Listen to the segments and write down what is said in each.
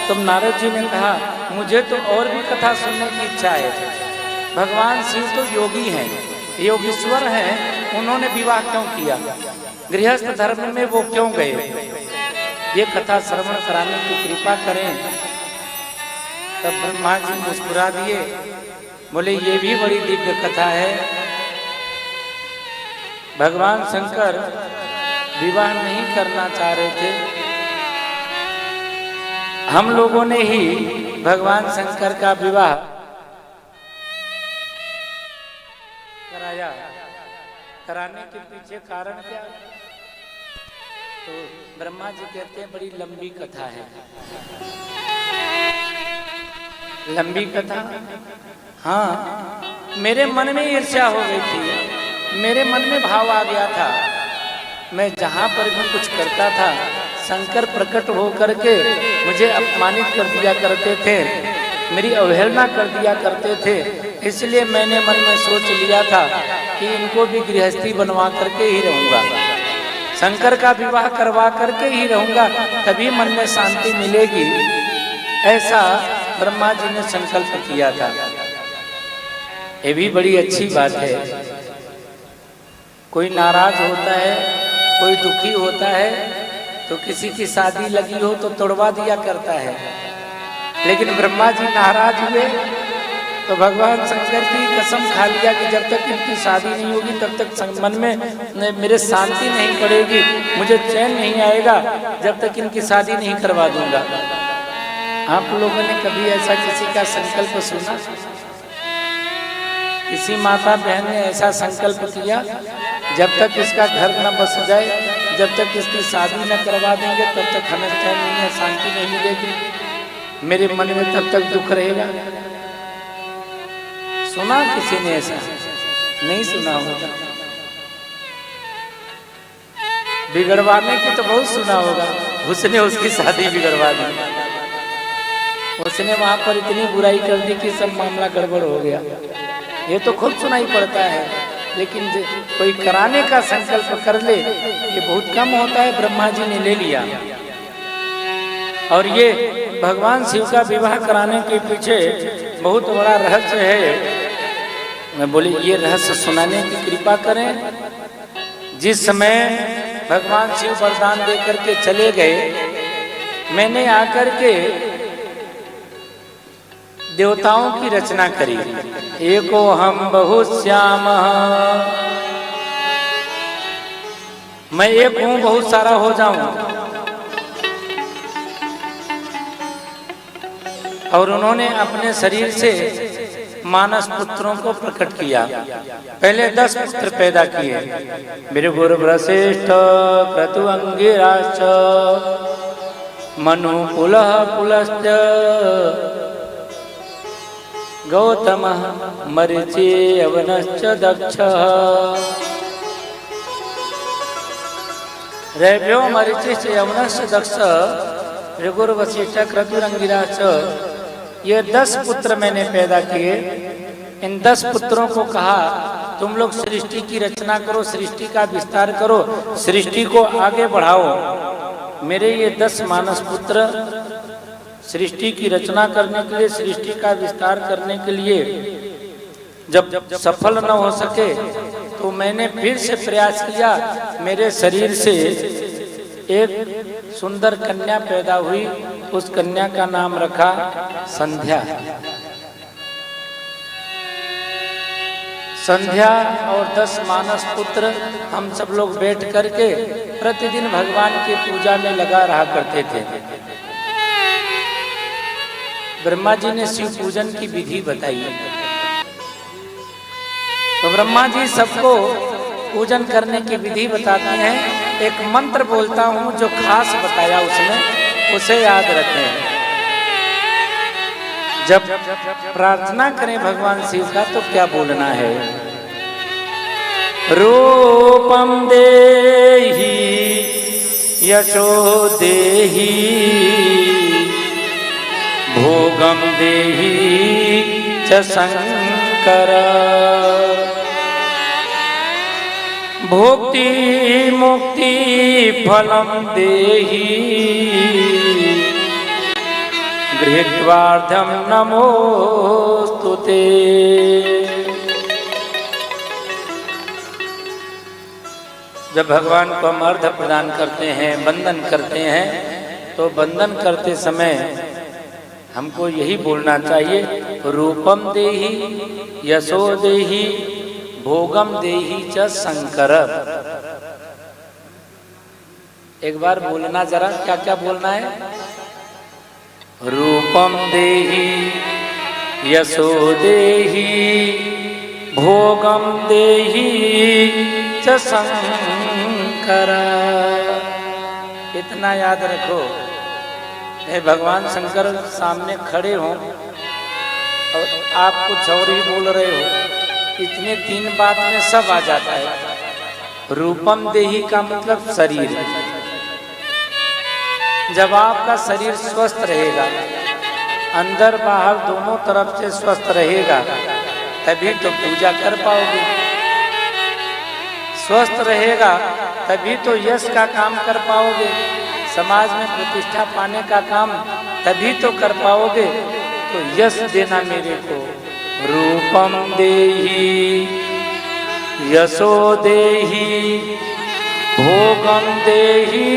तब नारद जी ने कहा मुझे तो और भी कथा सुनने की इच्छा है। भगवान शिव तो योगी हैं, योगीश्वर हैं, उन्होंने विवाह क्यों किया, गृहस्थ धर्म में वो क्यों गए, ये कथा श्रवण कराने की कृपा करें। तब ब्रह्मा जी मुस्कुरा दिए, बोले ये भी बड़ी दिव्य कथा है। भगवान शंकर विवाह नहीं करना चाह रहे थे, हम लोगों ने ही भगवान शंकर का विवाह कराया। कराने के पीछे कारण क्या, तो ब्रह्मा जी कहते हैं बड़ी लंबी कथा है। लंबी कथा, हाँ, मेरे मन में ईर्ष्या हो गई थी, मेरे मन में भाव आ गया था। मैं जहाँ पर भी कुछ करता था, शंकर प्रकट हो करके मुझे अपमानित कर दिया करते थे, मेरी अवहेलना कर दिया करते थे। इसलिए मैंने मन में सोच लिया था कि इनको भी गृहस्थी बनवा करके ही रहूँगा, शंकर का विवाह करवा करके ही रहूँगा, तभी मन में शांति मिलेगी। ऐसा ब्रह्मा जी ने संकल्प किया था। ये भी बड़ी अच्छी बात है। कोई नाराज होता है, कोई दुखी होता है, तो किसी की शादी लगी हो तो तोड़वा दिया करता है। लेकिन ब्रह्मा जी नाराज हुए तो भगवान शंकर की कसम खा लिया कि जब तक इनकी शादी नहीं होगी तब तक मन में मेरे शांति नहीं पड़ेगी, मुझे चैन नहीं आएगा जब तक इनकी शादी नहीं करवा दूंगा। आप लोगों ने कभी ऐसा किसी का संकल्प सुना? किसी माता बहन ने ऐसा संकल्प किया, जब तक इसका घर न बस जाए, जब तक इसकी शादी न करवा देंगे तब तक हमें चैन नहीं है, शांति नहीं मिलेगी, मेरे मन में तब तक दुख रहेगा। सुना किसी ने ऐसा? नहीं सुना होगा। बिगड़वाने की तो बहुत सुना होगा, उसने उसकी शादी बिगड़वा दी, उसने वहां पर इतनी बुराई कर दी कि सब मामला गड़बड़ हो गया। ये तो खुद सुनाई पड़ता है, लेकिन कोई कराने का संकल्प कर ले ये बहुत कम होता है। ब्रह्मा जी ने ले लिया, और ये भगवान शिव का विवाह कराने के पीछे बहुत बड़ा रहस्य है। मैं बोली ये रहस्य सुनाने की कृपा करें। जिस समय भगवान शिव वरदान दे करके चले गए, मैंने आकर के देवताओं की रचना करी। एको हम बहुत श्याम, मैं एक हूं बहुत सारा हो जाऊं। और उन्होंने अपने शरीर से मानस पुत्रों को प्रकट किया। पहले 10 पुत्र पैदा किए, भृगुर वशिष्ठ क्रतु अंगिराश्च मनु पुलह पुलश्च गौतमः मरीचि यवनश्च दक्षः। रैभ्यो मरीचिश्च यवनश्च दक्षः भृगुर वशिष्ठ क्रतु अंगिराश्च, ये 10 पुत्र मैंने पैदा किए। इन 10 पुत्रों को कहा तुम लोग सृष्टि की रचना करो, सृष्टि का विस्तार करो, सृष्टि को आगे बढ़ाओ। मेरे ये 10 मानस पुत्र सृष्टि की रचना करने के लिए, सृष्टि का विस्तार करने के लिए जब सफल न हो सके तो मैंने फिर से प्रयास किया। मेरे शरीर से एक सुंदर कन्या पैदा हुई, उस कन्या का नाम रखा संध्या। संध्या और 10 मानस पुत्र हम सब लोग बैठ करके प्रतिदिन भगवान की पूजा में लगा रहा करते थे। ब्रह्मा जी ने शिव पूजन की विधि बताई, तो ब्रह्मा जी सबको पूजन करने की विधि बताते हैं। एक मंत्र बोलता हूं जो खास बताया उसमें, उसे याद रखें। जब प्रार्थना करें भगवान शिव का तो क्या बोलना है? रूपम देहि यशो देहि भोगम देहि च शंकर भोक्ति मुक्ति फलम देहि गृहीत्वार्धं नमोस्तुते। जब भगवान को हम अर्घ प्रदान करते हैं, वंदन करते हैं, तो वंदन करते समय हमको यही बोलना चाहिए, रूपम देहि यशो देहि भोगम देहि च शंकर। एक बार बोलना जरा, क्या क्या बोलना है? रूपम देहि यशो देहि भोगम देहि च शंकर। इतना याद रखो। हे भगवान शंकर सामने खड़े हो और आप कुछ और ही बोल रहे हो, इतने तीन बात में सब आ जाता है। रूपम देहि का मतलब शरीर। जब आपका शरीर स्वस्थ रहेगा, अंदर बाहर दोनों तरफ से स्वस्थ रहेगा, तभी तो पूजा कर पाओगे। स्वस्थ रहेगा तभी तो यश का काम कर पाओगे, समाज में प्रतिष्ठा पाने का काम तभी तो कर पाओगे। तो यश देना मेरे को। रूपम देहि यशो देहि भोगम देहि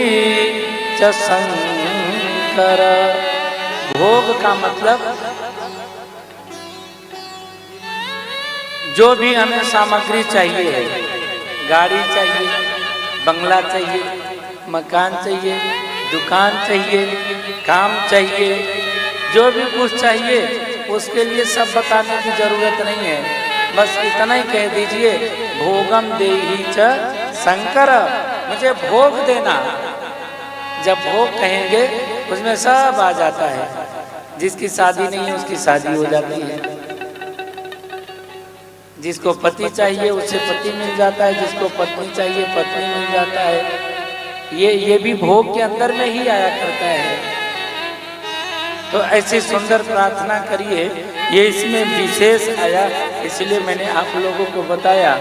च शंकर। भोग का मतलब जो भी हमें सामग्री चाहिए है, गाड़ी चाहिए, बंगला चाहिए, मकान चाहिए, दुकान चाहिए, काम चाहिए, जो भी कुछ चाहिए उसके लिए सब बताने की जरूरत नहीं है। बस इतना ही कह दीजिए, भोगम देहि च शंकर, मुझे भोग देना। जब भोग कहेंगे उसमें सब आ जाता है। जिसकी शादी नहीं है उसकी शादी हो जाती है, जिसको पति चाहिए उसे पति मिल जाता है, जिसको पत्नी चाहिए पत्नी मिल जाता है। ये भी भोग के अंदर में ही आया करता है। तो ऐसी सुंदर प्रार्थना करिए, ये इसमें विशेष आया, इसलिए मैंने आप लोगों को बताया।